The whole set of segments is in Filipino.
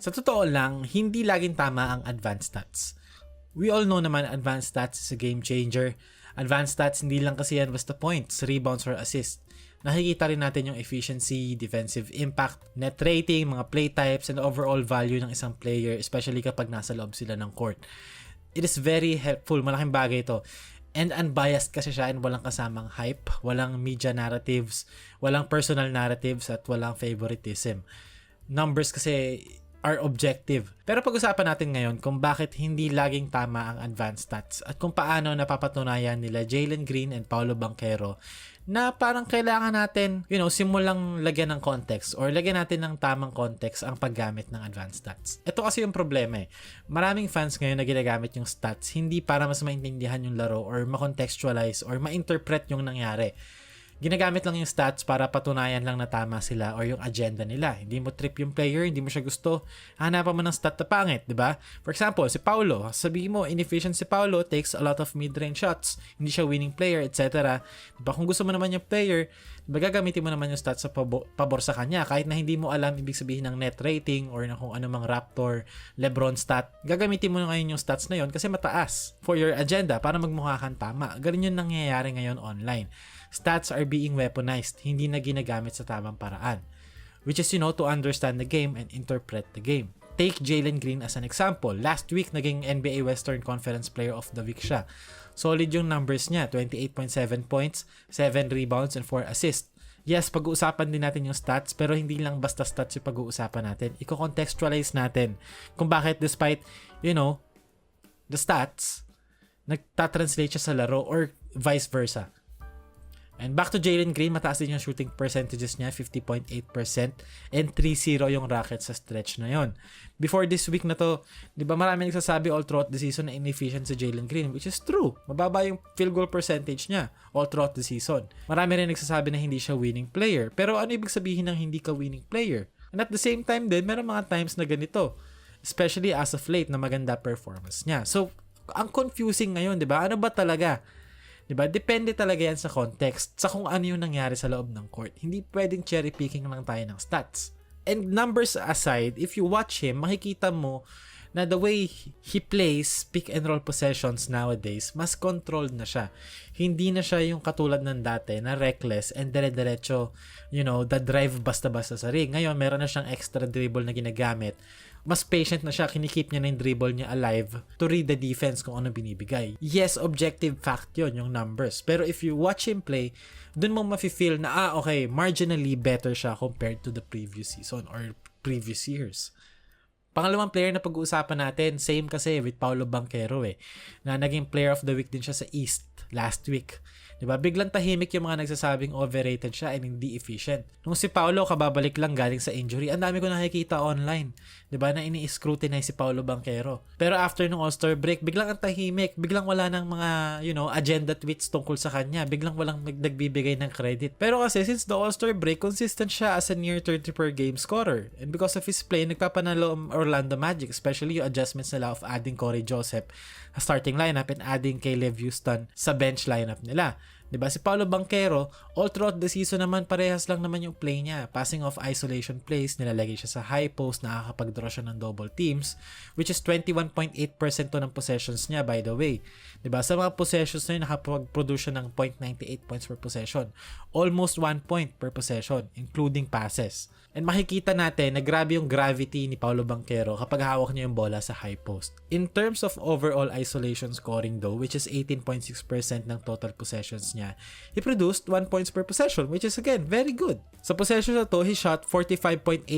Sa totoo lang, hindi laging tama ang advanced stats. We all know naman advanced stats is a game changer. Advanced stats hindi lang kasi yan basta points, rebounds, or assists. Nakikita rin natin yung efficiency, defensive impact, net rating, mga play types, and overall value ng isang player, especially kapag nasa loob sila ng court. It is very helpful, malaking bagay ito. And unbiased kasi siya and walang kasamang hype, walang media narratives, walang personal narratives, at walang favoritism. Numbers kasi are objective. Pero pag-usapan natin ngayon kung bakit hindi laging tama ang advanced stats at kung paano napapatunayan nila Jalen Green and Paolo Banchero na parang kailangan natin, simulang lagyan ng context or lagyan natin ng tamang context ang paggamit ng advanced stats. Ito kasi yung problema eh. Maraming fans ngayon na ginagamit yung stats hindi para mas maintindihan yung laro or ma-contextualize or ma-interpret yung nangyari. Ginagamit lang yung stats para patunayan lang na tama sila or yung agenda nila. Hindi mo trip yung player, hindi mo siya gusto, hanapan mo ng stat na pangit, di ba? For example, si Paolo, sabihin mo, inefficient si Paolo, takes a lot of mid-range shots, hindi siya winning player, etc. Diba? Kung gusto mo naman yung player, diba, gagamitin mo naman yung stats sa pabor sa kanya. Kahit na hindi mo alam ibig sabihin ng net rating or na kung ano mang Raptor, Lebron stat, gagamitin mo ngayon yung stats na yon kasi mataas for your agenda para magmukha kang tama. Ganun yung nangyayari ngayon online. Stats are being weaponized, hindi na ginagamit sa tamang paraan. Which is, to understand the game and interpret the game. Take Jalen Green as an example. Last week, naging NBA Western Conference Player of the Week siya. Solid yung numbers niya, 28.7 points, 7 rebounds, and 4 assists. Yes, pag-uusapan din natin yung stats, pero hindi lang basta stats yung pag-uusapan natin. Iko-contextualize natin kung bakit despite, the stats, nagtatranslate siya sa laro or vice versa. And back to Jalen Green, mataas din yung shooting percentages niya, 50.8% and 3-0 yung Rockets sa stretch na yon. Before this week na to, di ba marami nagsasabi all throughout the season na inefficient si Jalen Green, which is true. Mababa yung field goal percentage niya all throughout the season. Marami rin nagsasabi na hindi siya winning player. Pero ano ibig sabihin ng hindi ka winning player? And at the same time din, meron mga times na ganito. Especially as of late na maganda performance niya. So, ang confusing ngayon, di ba? Ano ba talaga? Diba? Depende talaga yan sa context, sa kung ano yung nangyari sa loob ng court. Hindi pwedeng cherry picking lang tayo ng stats. And numbers aside, if you watch him, makikita mo na the way he plays pick and roll possessions nowadays, mas controlled na siya. Hindi na siya yung katulad ng dati na reckless and dire-diretso, the drive basta-basta sa ring. Ngayon, meron na siyang extra dribble na ginagamit. Mas patient na siya, kinikip niya na yung dribble niya alive to read the defense kung ano binibigay. Yes, objective fact yun, yung numbers. Pero if you watch him play, dun mo mafe-feel na, okay, marginally better siya compared to the previous season or previous years. Pangalawang player na pag-uusapan natin, same kasi with Paolo Banchero na naging player of the week din siya sa East last week. Diba? Biglang tahimik yung mga nagsasabing overrated siya and hindi efficient. Nung si Paolo kababalik lang galing sa injury, ang dami ko nakikita online. Diba? Na ini-scrutinize si Paolo Banchero. Pero after nung All-Star break, biglang ang tahimik. Biglang wala ng mga, agenda tweets tungkol sa kanya. Biglang walang nagbibigay ng credit. Pero kasi since the All-Star break, consistent siya as a near 30 per game scorer. And because of his play, nagpapanalo ang Orlando Magic, especially yung adjustments nila of adding Corey Joseph sa starting lineup and adding Caleb Houston sa bench lineup nila. Diba? Si Paolo Banchero, all throughout the season naman, parehas lang naman yung play niya. Passing off isolation plays, nilalagay siya sa high post, nakakapag-draw siya ng double teams, which is 21.8% to ng possessions niya, by the way. Diba? Sa mga possessions na yun, nakapag-produce siya ng 0.98 points per possession. Almost 1 point per possession, including passes. And makikita natin na grabe yung gravity ni Paolo Banchero kapag hawak niya yung bola sa high post. In terms of overall isolation scoring though, which is 18.6% ng total possessions niya, he produced 1 points per possession, which is again, very good. Sa possession na to, he shot 45.8%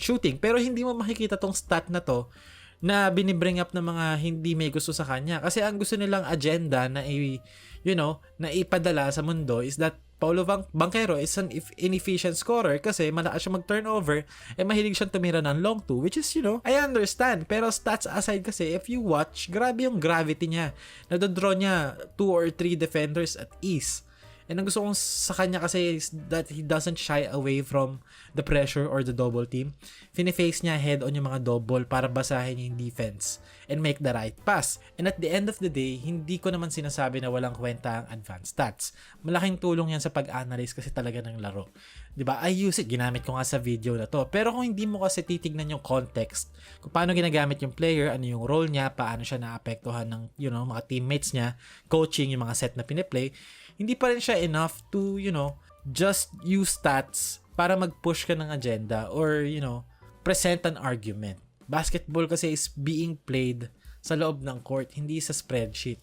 shooting, pero hindi mo makikita tong stat na to na binibring up ng mga hindi may gusto sa kanya. Kasi ang gusto nilang agenda na na ipadala sa mundo is that Paolo Banchero is an inefficient scorer kasi malakas siya mag-turnover mahilig siyang tumira ng long two, which is, I understand. Pero stats aside kasi, if you watch, grabe yung gravity niya. Nadadraw niya 2 or 3 defenders at ease. And ang gusto kong sa kanya kasi is that he doesn't shy away from the pressure or the double team. Fini-face niya head on yung mga double para basahin yung defense and make the right pass. And at the end of the day, hindi ko naman sinasabi na walang kwenta ang advanced stats. Malaking tulong yan sa pag-analyze kasi talaga ng laro. 'Di ba? I use it, ginamit ko nga sa video na to. Pero kung hindi mo kasi titignan yung context, kung paano ginagamit yung player, ano yung role niya, paano siya naapektuhan ng, mga teammates niya, coaching, yung mga set na piniplay, hindi pa rin siya enough to, just use stats para mag-push ka ng agenda or, present an argument. Basketball kasi is being played sa loob ng court, hindi sa spreadsheet.